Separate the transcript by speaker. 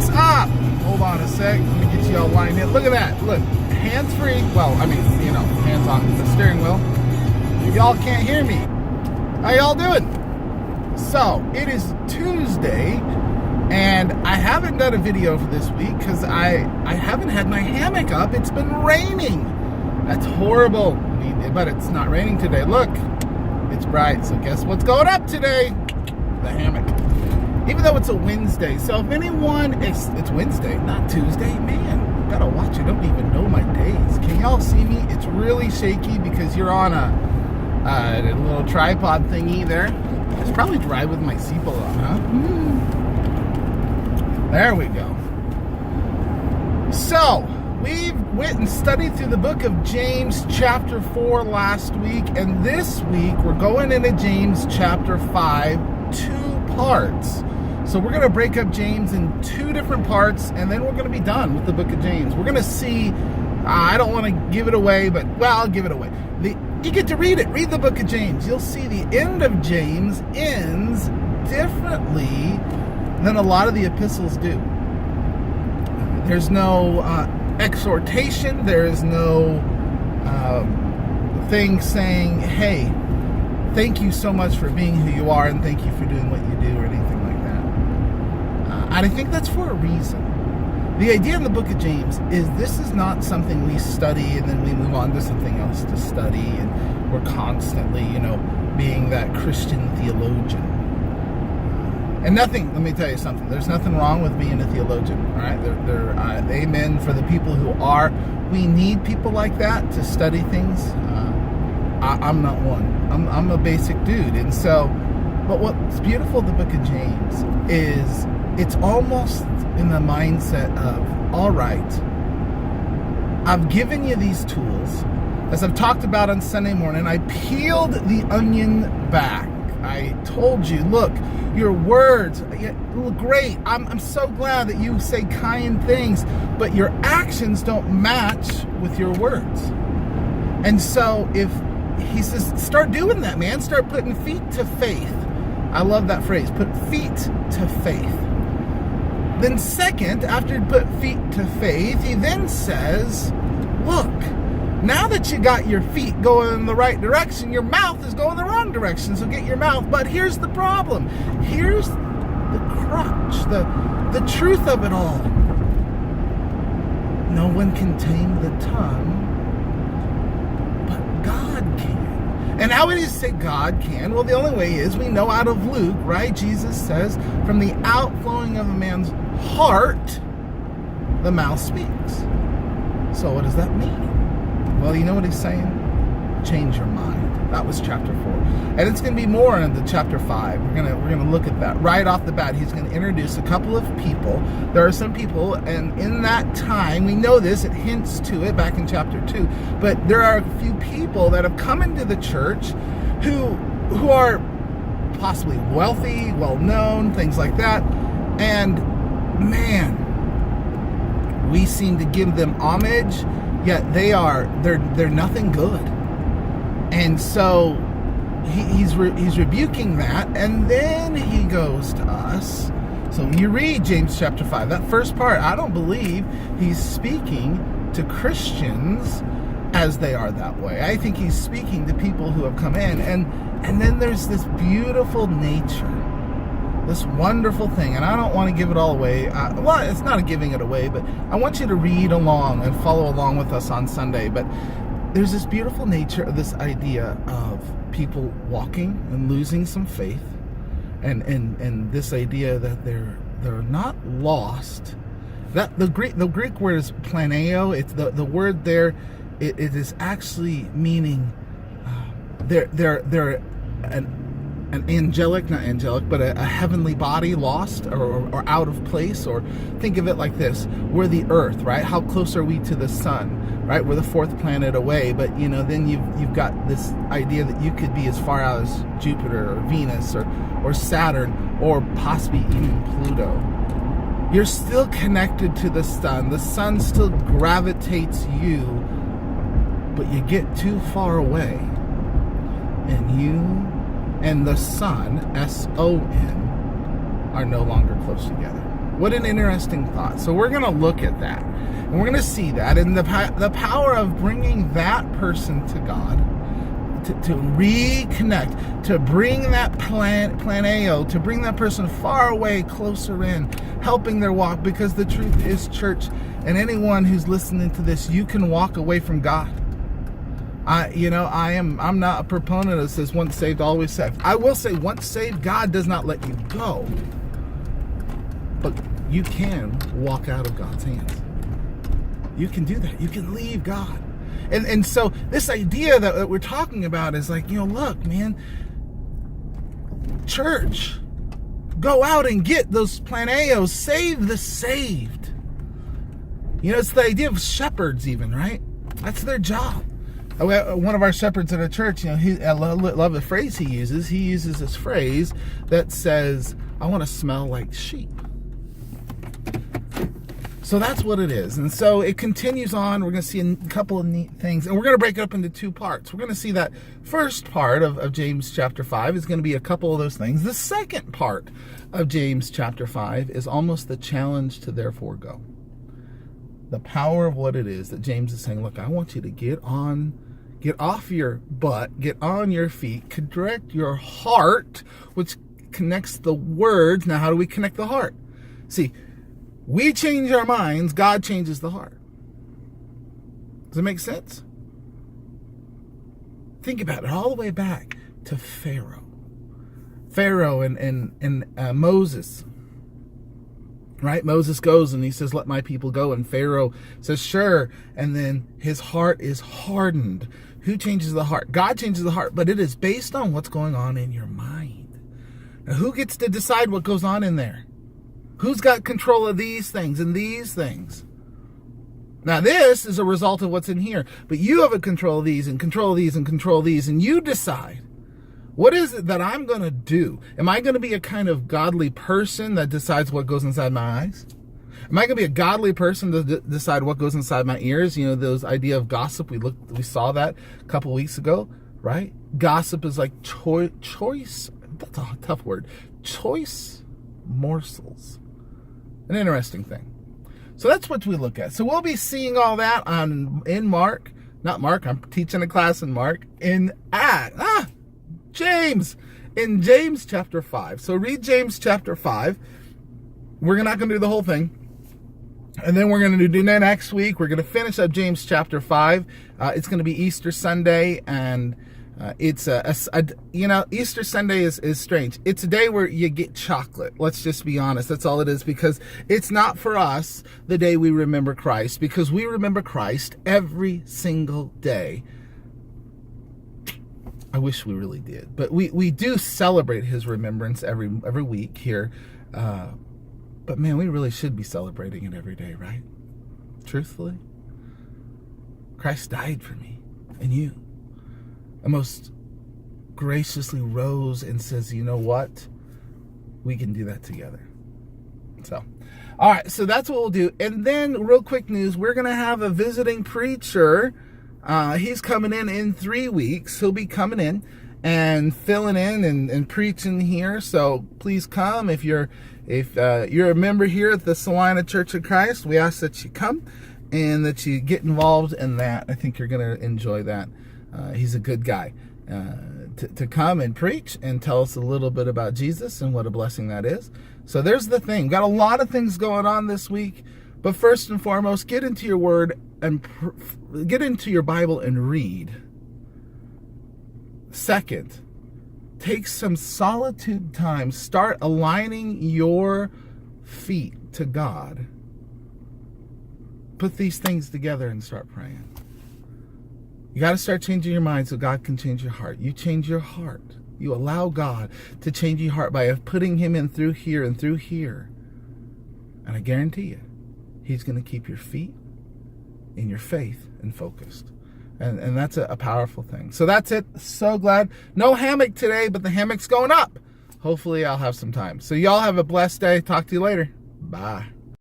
Speaker 1: What's up? Hold on a sec. Let me get you all lined in. Look at that. Look, hands free. Well, I mean, you know, hands on the steering wheel. Y'all can't hear me. How y'all doing? So, it is Tuesday, and I haven't done a video for this week because I haven't had my hammock up. It's been raining. That's horrible. But it's not raining today. Look, it's bright. So guess what's going up today? The hammock. Even though it's a Wednesday. So if anyone, it's Wednesday, not Tuesday. Man, gotta watch. I don't even know my days. Can y'all see me? It's really shaky because you're on a little tripod thingy there. It's probably dry with my seatbelt on, huh? There we go. So, we went and studied through the book of James chapter 4 last week, and this week we're going into James chapter 5, 2 parts. So we're going to break up James in 2 different parts, and then we're going to be done with the book of James. We're going to see, I don't want to give it away, but, well, I'll give it away. You get to read it. Read the book of James. You'll see the end of James ends differently than a lot of the epistles do. There's no exhortation. There is no thing saying, hey, thank you so much for being who you are and thank you for doing what you do or anything like that. And I think that's for a reason. The idea in the book of James is this is not something we study and then we move on to something else to study, and we're constantly, being that Christian theologian. And nothing, let me tell you something, there's nothing wrong with being a theologian, all right? Amen for the people who are. We need people like that to study things. I'm not one. I'm a basic dude. And so, but what's beautiful in the book of James is it's almost in the mindset of, all right, I've given you these tools. As I've talked about on Sunday morning, I peeled the onion back. I told you, look, your words look great. I'm so glad that you say kind things, but your actions don't match with your words. And so if he says, start doing that, man. Start putting feet to faith. I love that phrase, put feet to faith. Then second, after he put feet to faith, he then says, look, now that you got your feet going in the right direction, your mouth is going the wrong direction, so get your mouth. But here's the problem. Here's the crutch, the truth of it all. No one can tame the tongue, but God can. And how would you say God can? Well, the only way is, we know out of Luke, right? Jesus says, from the outflowing of a man's heart, the mouth speaks. So what does that mean? Well, you know what he's saying? Change your mind. That was chapter 4. And it's going to be more into chapter 5. We're going to look at that. Right off the bat, he's going to introduce a couple of people. There are some people, and in that time, we know this, it hints to it back in chapter 2, but there are a few people that have come into the church who are possibly wealthy, well-known, things like that. And, man, we seem to give them homage, yet they're nothing good. And so he's rebuking that, and then he goes to us. So when you read James chapter 5, that first part, I don't believe he's speaking to Christians as they are that way. I think he's speaking to people who have come in, and then there's this beautiful nature, this wonderful thing, and I don't want to give it all away. Well, it's not giving it away, but I want you to read along and follow along with us on Sunday. But there's this beautiful nature of this idea of people walking and losing some faith, and this idea that they're not lost. That the Greek word is planeo. It's the word there. It is actually meaning they're an angelic, not angelic, but a heavenly body lost or out of place. Or think of it like this: we're the Earth, right? How close are we to the sun, right? We're the 4th planet away, but then you've got this idea that you could be as far out as Jupiter or Venus or Saturn or possibly even Pluto. You're still connected to the sun. The sun still gravitates you, but you get too far away, and you and the sun, S-O-N, are no longer close together. What an interesting thought. So we're going to look at that. And we're going to see that. And the power of bringing that person to God, to reconnect, to bring that planeo, to bring that person far away, closer in, helping their walk. Because the truth is, church, and anyone who's listening to this, you can walk away from God. I'm not a proponent that says once saved, always saved. I will say once saved, God does not let you go. But you can walk out of God's hands. You can do that. You can leave God. And so this idea that we're talking about is like, look, man, church, go out and get those planeos, save the saved. It's the idea of shepherds even, right? That's their job. One of our shepherds at a church, I love the phrase he uses. He uses this phrase that says, I want to smell like sheep. So that's what it is. And so it continues on. We're going to see a couple of neat things. And we're going to break it up into two parts. We're going to see that first part of James chapter 5 is going to be a couple of those things. The second part of James chapter 5 is almost the challenge to therefore go. The power of what it is that James is saying, look, I want you to get off your butt, get on your feet, correct your heart, which connects the words. Now, how do we connect the heart? See, we change our minds, God changes the heart. Does it make sense? Think about it all the way back to Pharaoh. Pharaoh and Moses. Right? Moses goes and he says, let my people go. And Pharaoh says, sure. And then his heart is hardened. Who changes the heart? God changes the heart, but it is based on what's going on in your mind. Now, who gets to decide what goes on in there? Who's got control of these things and these things? Now, this is a result of what's in here. But you have a control of these and control of these and control of these. And you decide, what is it that I'm going to do? Am I going to be a kind of godly person that decides what goes inside my eyes? Am I going to be a godly person to decide what goes inside my ears? Those idea of gossip. We saw that a couple weeks ago, right? Gossip is like choice. That's a tough word. Choice morsels. An interesting thing. So that's what we look at. So we'll be seeing all that in Mark. Not Mark. I'm teaching a class in Mark. In James. In James chapter 5. So read James chapter 5. We're not going to do the whole thing. And then we're going to do that next week. We're going to finish up James chapter 5. It's going to be Easter Sunday, and it's Easter Sunday is strange. It's a day where you get chocolate. Let's just be honest. That's all it is, because it's not for us the day we remember Christ, because we remember Christ every single day. I wish we really did, but we do celebrate his remembrance every week here. But man, we really should be celebrating it every day, right? Truthfully, Christ died for me and you. And most graciously rose and says, you know what? We can do that together. So, all right, so that's what we'll do. And then real quick news, we're going to have a visiting preacher. He's coming in 3 weeks. He'll be coming in and filling in and preaching here. So please come. If you're a member here at the Salina Church of Christ, we ask that you come and that you get involved in that. I think you're going to enjoy that. He's a good guy to come and preach and tell us a little bit about Jesus and what a blessing that is. So there's the thing. Got a lot of things going on this week, but first and foremost, get into your word and get into your Bible and read. Second, take some solitude time. Start aligning your feet to God. Put these things together and start praying. You got to start changing your mind so God can change your heart. You change your heart. You allow God to change your heart by putting him in through here and through here. And I guarantee you, he's going to keep your feet in your faith and focused. And that's a powerful thing. So that's it. So glad. No hammock today, but the hammock's going up. Hopefully I'll have some time. So y'all have a blessed day. Talk to you later. Bye.